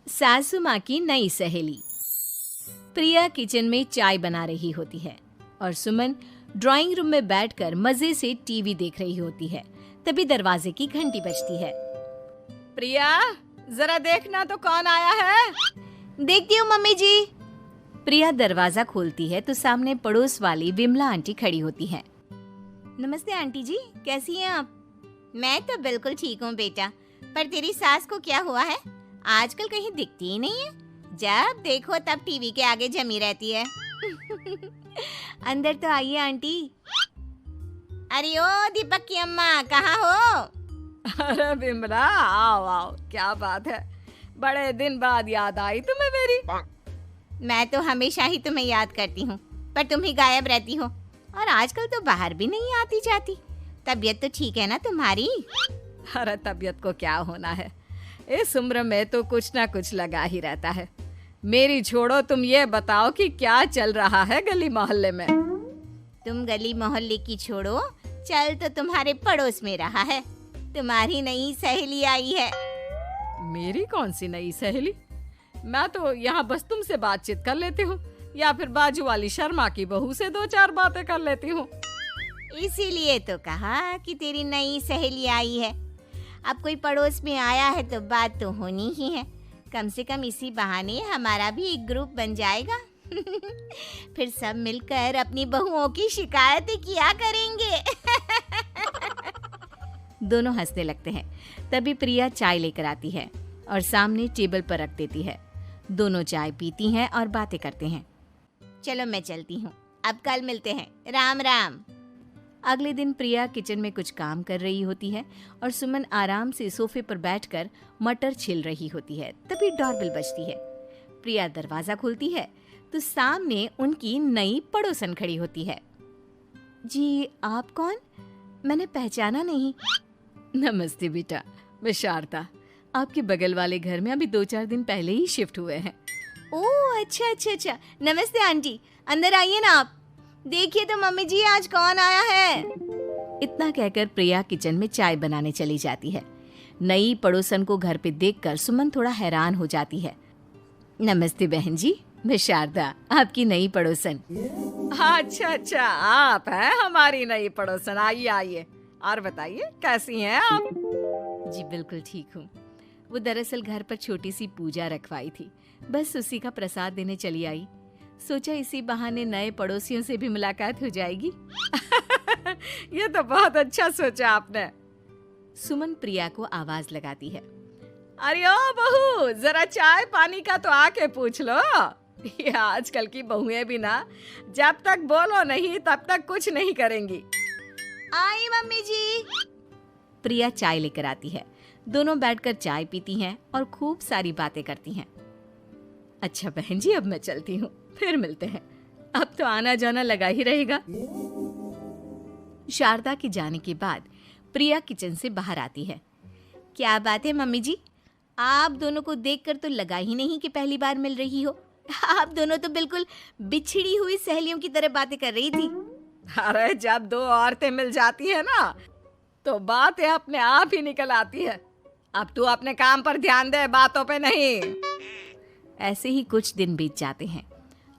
सासू माँ की नई सहेली। प्रिया किचन में चाय बना रही होती है और सुमन ड्राइंग रूम में बैठकर मजे से टीवी देख रही होती है। तभी दरवाजे की घंटी बजती है। प्रिया, जरा देखना तो कौन आया है। देखती हूँ मम्मी जी। प्रिया दरवाजा खोलती है तो सामने पड़ोस वाली विमला आंटी खड़ी होती है। नमस्ते आंटी जी, कैसी हैं आप? मैं तो बिल्कुल ठीक हूँ बेटा, पर तेरी सास को क्या हुआ है? आजकल कहीं दिखती ही नहीं है। जब देखो तब टीवी के आगे जमी रहती है। अंदर तो आइए आंटी। अरे ओ दीपक की अम्मा, कहाँ हो? अरे बिमला, आओ आओ, क्या बात है, बड़े दिन बाद याद आई तुम्हें मेरी। मैं तो हमेशा ही तुम्हें याद करती हूँ, पर तुम ही गायब रहती हो और आजकल तो बाहर भी नहीं आती जाती। तबीयत तो ठीक है ना तुम्हारी? अरे तबीयत को क्या होना है, इस उम्र में तो कुछ ना कुछ लगा ही रहता है। मेरी छोड़ो, तुम ये बताओ कि क्या चल रहा है गली मोहल्ले में। तुम गली मोहल्ले की छोड़ो, चल तो तुम्हारे पड़ोस में रहा है। तुम्हारी नई सहेली आई है। मेरी कौन सी नई सहेली? मैं तो यहाँ बस तुमसे बातचीत कर लेती हूँ या फिर बाजू वाली शर्मा की बहू से दो चार बातें कर लेती हूँ। इसीलिए तो कहा कि तेरी नई सहेली आई है। अब कोई पड़ोस में आया है तो बात तो होनी ही है। कम से कम इसी बहाने हमारा भी एक ग्रुप बन जाएगा। फिर सब मिलकर अपनी बहुओं की शिकायतें किया करेंगे। दोनों हंसने लगते हैं। तभी प्रिया चाय लेकर आती है और सामने टेबल पर रख देती है। दोनों चाय पीती हैं और बातें करते हैं। चलो मैं चलती हूँ, अब कल मिलते हैं। राम राम। अगले दिन प्रिया किचन में कुछ काम कर रही होती है और सुमन आराम से सोफे पर बैठकर मटर छिल रही होती है। तभी डोरबेल बजती है। प्रिया दरवाजा खोलती है तो सामने उनकी नई पड़ोसन खड़ी होती है। जी, आप कौन? मैंने पहचाना नहीं। नमस्ते बेटा, मैं शारदा, आपके बगल वाले घर में अभी 2-4 दिन पहले ही शिफ्ट हुए हैं। ओह अच्छा। नमस्ते आंटी, अंदर आइए ना आप। देखिए तो मम्मी जी, आज कौन आया है। इतना कहकर प्रिया किचन में चाय बनाने चली जाती है। नई पड़ोसन को घर पे देखकर सुमन थोड़ा हैरान हो जाती है। नमस्ते बहन जी, मैं शारदा, आपकी नई पड़ोसन। अच्छा, आप हैं हमारी नई पड़ोसन। आइए आइए, और बताइए कैसी हैं आप? जी बिल्कुल ठीक हूँ। वो दरअसल घर पर छोटी सी पूजा रखवाई थी, बस उसी का प्रसाद देने चली आई। सोचा इसी बहाने नए पड़ोसियों से भी मुलाकात हो जाएगी। ये तो बहुत अच्छा सोचा आपने। सुमन प्रिया को आवाज लगाती है। अरे ओ बहू, जरा चाय पानी का तो आके पूछ लो। ये आजकल की बहुएं भी ना, जब तक बोलो नहीं तब तक कुछ नहीं करेंगी। आई मम्मी जी। प्रिया चाय लेकर आती है। दोनों बैठकर चाय पीती हैं और खूब सारी बातें करती हैं। अच्छा बहन जी, अब मैं चलती हूँ, फिर मिलते हैं। अब तो आना जाना लगा ही रहेगा। शारदा के जाने के बाद प्रिया किचन से बाहर आती है। क्या बात है मम्मी जी, आप दोनों को देखकर तो लगा ही नहीं कि पहली बार मिल रही हो। आप दोनों तो बिल्कुल बिछड़ी हुई सहेलियों की तरह बातें कर रही थी। अरे जब दो औरतें मिल जाती है ना, तो बातें अपने आप ही निकल आती है। अब तू अपने काम पर ध्यान दे, बातों पे नहीं। ऐसे ही कुछ दिन बीत जाते हैं।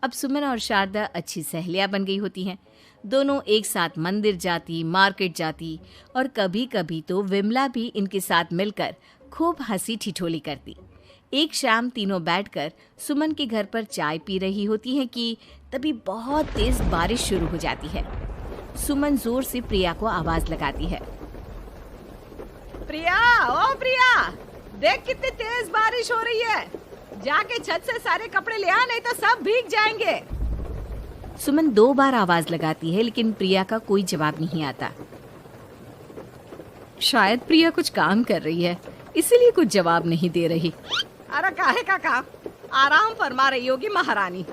अब सुमन और शारदा अच्छी सहेलियां बन गई होती हैं। दोनों एक साथ मंदिर जाती, मार्केट जाती और कभी कभी तो विमला भी इनके साथ मिलकर खूब हंसी ठिठोली करती। एक शाम तीनों बैठकर सुमन के घर पर चाय पी रही होती हैं कि तभी बहुत तेज बारिश शुरू हो जाती है। सुमन जोर से प्रिया को आवाज लगाती है। प्रिया, ओ प्रिया, देख कितनी तेज बारिश हो रही है। जाके छत से सारे कपड़े ले आ, नहीं तो सब भीग जाएंगे। सुमन 2 बार आवाज लगाती है लेकिन प्रिया का कोई जवाब नहीं आता। शायद प्रिया कुछ काम कर रही है, इसीलिए कुछ जवाब नहीं दे रही। अरे काहे का काम, आराम फरमा रही होगी महारानी।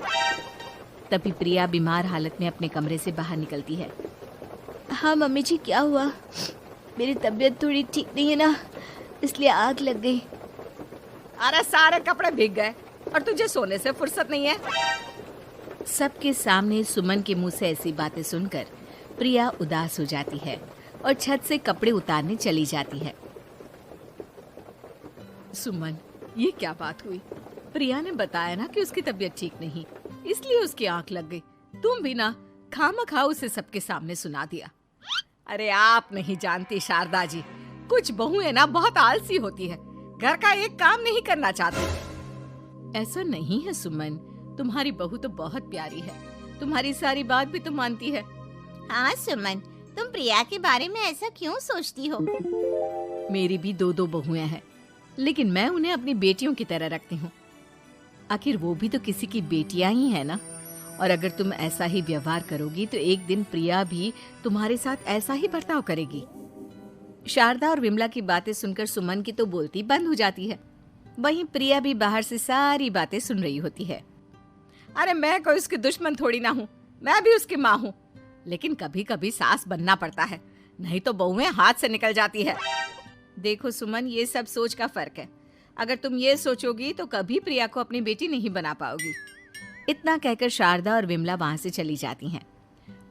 तभी प्रिया बीमार हालत में अपने कमरे से बाहर निकलती है। हाँ मम्मी जी, क्या हुआ? मेरी तबीयत थोड़ी ठीक नहीं है ना, इसलिए आग लग गई। अरे सारे कपड़े भीग गए और तुझे सोने से फुर्सत नहीं है। सबके सामने सुमन के मुंह से ऐसी बातें सुनकर प्रिया उदास हो जाती है और छत से कपड़े उतारने चली जाती है। सुमन, ये क्या बात हुई? प्रिया ने बताया ना कि उसकी तबीयत ठीक नहीं, इसलिए उसकी आंख लग गई। तुम भी ना खामखा उसे सबके सामने सुना दिया। अरे आप नहीं जानती शारदा जी, कुछ बहुएं ना बहुत आलसी होती है, घर का एक काम नहीं करना चाहती। ऐसा नहीं है सुमन, तुम्हारी बहू तो बहुत प्यारी है, तुम्हारी सारी बात भी तो मानती है। हाँ सुमन, तुम प्रिया के बारे में ऐसा क्यों सोचती हो? मेरी भी दो बहुएं हैं, लेकिन मैं उन्हें अपनी बेटियों की तरह रखती हूँ। आखिर वो भी तो किसी की बेटियां ही है ना। और अगर तुम ऐसा ही व्यवहार करोगी तो एक दिन प्रिया भी तुम्हारे साथ ऐसा ही बर्ताव करेगी। शारदा और विमला की बातें सुनकर सुमन की तो बोलती बंद हो जाती है। वहीं प्रिया भी बाहर से सारी बातें सुन रही होती है। अरे मैं कोई उसकी दुश्मन थोड़ी ना हूँ, मैं भी उसकी माँ हूँ, लेकिन कभी कभी सास बनना पड़ता है, नहीं तो बहुएं हाथ से निकल जाती है। देखो सुमन, ये सब सोच का फर्क है। अगर तुम ये सोचोगी तो कभी प्रिया को अपनी बेटी नहीं बना पाओगी। इतना कहकर शारदा और विमला वहां से चली जाती हैं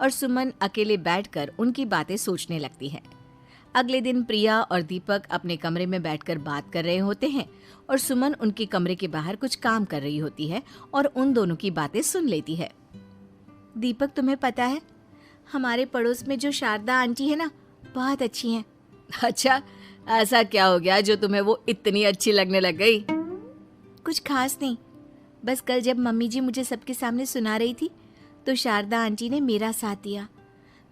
और सुमन अकेले बैठकर उनकी बातें सोचने लगती है। अगले दिन प्रिया और दीपक अपने कमरे में बैठकर बात कर रहे होते हैं और सुमन उनके कमरे के बाहर कुछ काम कर रही होती है और उन दोनों की बातें सुन लेती है। दीपक, तुम्हें पता है हमारे पड़ोस में जो शारदा आंटी है ना, बहुत अच्छी हैं। अच्छा, ऐसा क्या हो गया जो तुम्हें वो इतनी अच्छी लगने लग गई? कुछ खास नहीं, बस कल जब मम्मी जी मुझे सबके सामने सुना रही थी तो शारदा आंटी ने मेरा साथ दिया।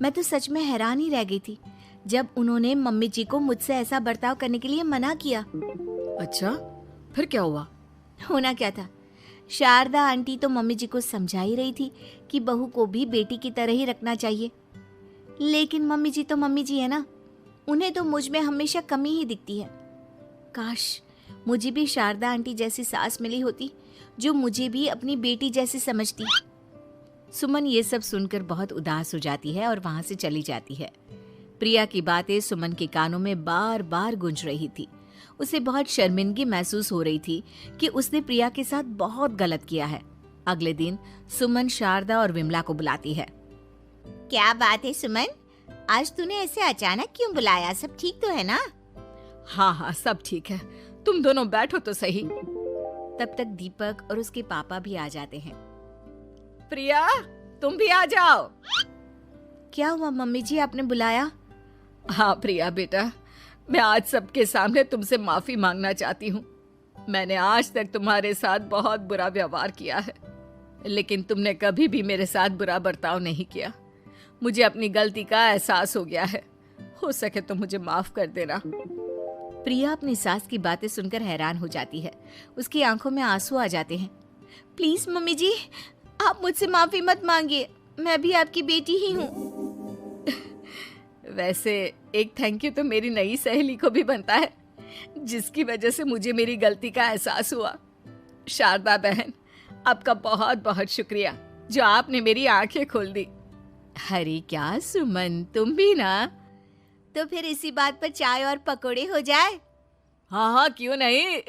मैं तो सच में हैरान ही रह गई थी जब उन्होंने मम्मी जी को मुझसे ऐसा बर्ताव करने के लिए मना किया। अच्छा, फिर क्या हुआ? होना क्या था, शारदा आंटी तो मम्मी जी को समझा ही रही थी कि बहू को भी बेटी की तरह ही रखना चाहिए, लेकिन मम्मी जी तो मम्मी जी है ना, उन्हें तो मुझ में हमेशा कमी ही दिखती है। काश मुझे भी शारदा आंटी जैसी सास मिली होती जो मुझे भी अपनी बेटी जैसी समझती। सुमन ये सब सुनकर बहुत उदास हो जाती है और वहां से चली जाती है। प्रिया की बातें सुमन के कानों में बार बार गूंज रही थी। उसे बहुत शर्मिंदगी महसूस हो रही थी कि उसने प्रिया के साथ बहुत गलत किया है। अगले दिन सुमन शारदा और विमला को बुलाती है। क्या बात है सुमन, आज तूने ऐसे अचानक क्यों बुलाया? सब ठीक तो है ना? हाँ, सब ठीक है, तुम दोनों बैठो तो सही। तब तक दीपक और उसके पापा भी आ जाते हैं। प्रिया, तुम भी आ जाओ। क्या हुआ मम्मी जी, आपने बुलाया? हाँ प्रिया बेटा, मैं आज सबके सामने तुमसे माफी मांगना चाहती हूँ। मैंने आज तक तुम्हारे साथ बहुत बुरा व्यवहार किया है, लेकिन तुमने कभी भी मेरे साथ बुरा बर्ताव नहीं किया। मुझे अपनी गलती का एहसास हो गया है, हो सके तो मुझे माफ कर देना। प्रिया अपनी सास की बातें सुनकर हैरान हो जाती है। उसकी आंखों में आंसू आ जाते हैं। प्लीज मम्मी जी, आप मुझसे माफी मत मांगिए, मैं भी आपकी बेटी ही हूँ। वैसे एक थैंक यू तो मेरी नई सहेली को भी बनता है, जिसकी वजह से मुझे मेरी गलती का एहसास हुआ। शारदा बहन, आपका बहुत बहुत शुक्रिया जो आपने मेरी आंखें खोल दी। अरे क्या सुमन, तुम भी ना। तो फिर इसी बात पर चाय और पकोड़े हो जाए? हाँ, क्यों नहीं।